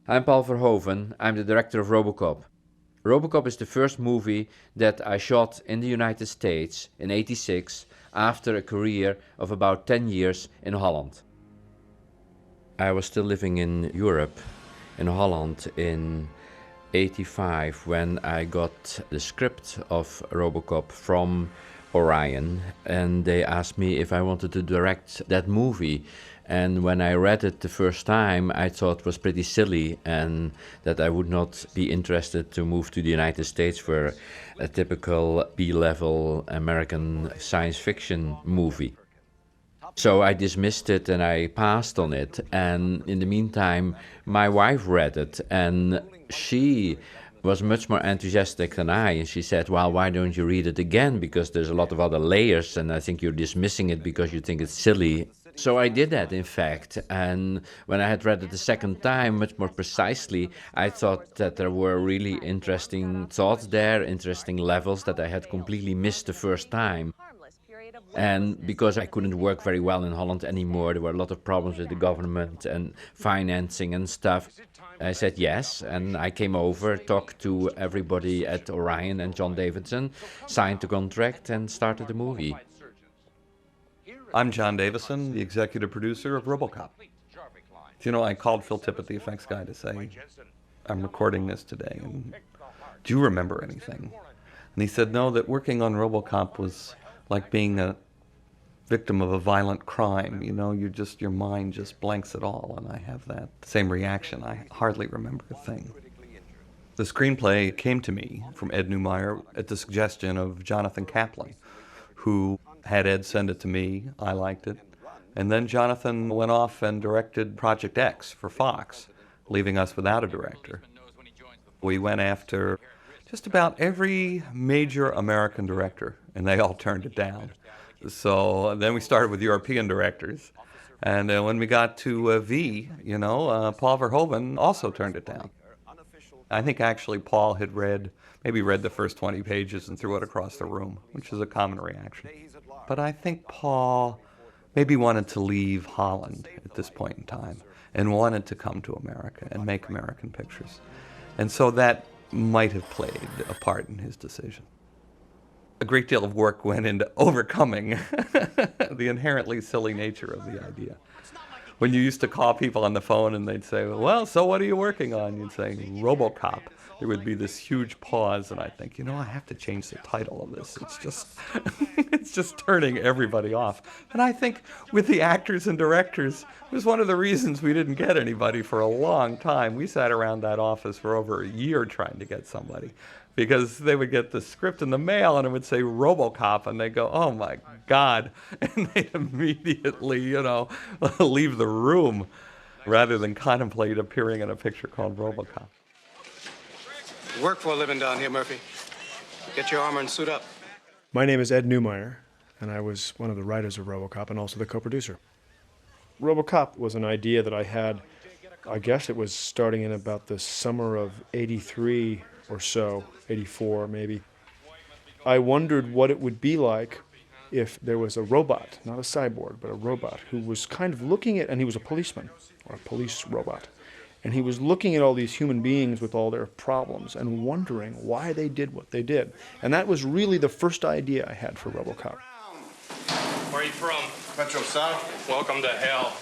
I'm Paul Verhoeven. I'm the director of ROBOCOP. ROBOCOP is the first movie that I shot in the United States in '86 after a career of about 10 years in Holland. I was still living in Europe, in Holland, in '85 when I got the script of ROBOCOP from Orion, and they asked me if I wanted to direct that movie. And when I read it the first time, I thought it was pretty silly and that I would not be interested to move to the United States for a typical B-level American science fiction movie. So I dismissed it and I passed on it. And in the meantime, my wife read it and she was much more enthusiastic than I. And she said, well, why don't you read it again? Because there's a lot of other layers and I think you're dismissing it because you think it's silly. So I did that, in fact. And when I had read it the second time, much more precisely, I thought that there were really interesting thoughts there, interesting levels that I had completely missed the first time. And because I couldn't work very well in Holland anymore, there were a lot of problems with the government and financing and stuff. I said yes, and I came over, talked to everybody at Orion and John Davidson, signed the contract and started the movie. I'm John Davison, the executive producer of ROBOCOP. You know, I called Phil Tippett, the effects guy, to say, I'm recording this today, and do you remember anything? And he said, no, that working on ROBOCOP was like being a victim of a violent crime. You know, your mind just blanks it all, and I have that same reaction. I hardly remember a thing. The screenplay came to me from Ed Neumeier at the suggestion of Jonathan Kaplan, who had Ed send it to me. I liked it. And then Jonathan went off and directed Project X for Fox, leaving us without a director. We went after just about every major American director, and they all turned it down. So then we started with European directors. And when we got to V, Paul Verhoeven also turned it down. I think actually Paul had maybe read the first 20 pages and threw it across the room, which is a common reaction. But I think Paul maybe wanted to leave Holland at this point in time and wanted to come to America and make American pictures. And so that might have played a part in his decision. A great deal of work went into overcoming the inherently silly nature of the idea. When you used to call people on the phone and they'd say, well, so what are you working on? You'd say, ROBOCOP. There would be this huge pause, and I'd think, I have to change the title of this. It's just, it's just turning everybody off. And I think with the actors and directors, it was one of the reasons we didn't get anybody for a long time. We sat around that office for over a year trying to get somebody, because they would get the script in the mail and it would say ROBOCOP, and they'd go, oh my God, and they'd immediately, leave the room rather than contemplate appearing in a picture called ROBOCOP. Work for a living down here, Murphy. Get your armor and suit up. My name is Ed Neumeier, and I was one of the writers of ROBOCOP and also the co-producer. ROBOCOP was an idea that I had, I guess it was starting in about the summer of '83 or so, '84 maybe. I wondered what it would be like if there was a robot, not a cyborg, but a robot, who was kind of looking at, and he was a policeman, or a police robot, and he was looking at all these human beings with all their problems and wondering why they did what they did. And that was really the first idea I had for ROBOCOP. Where are you from? Metro South. Welcome to hell.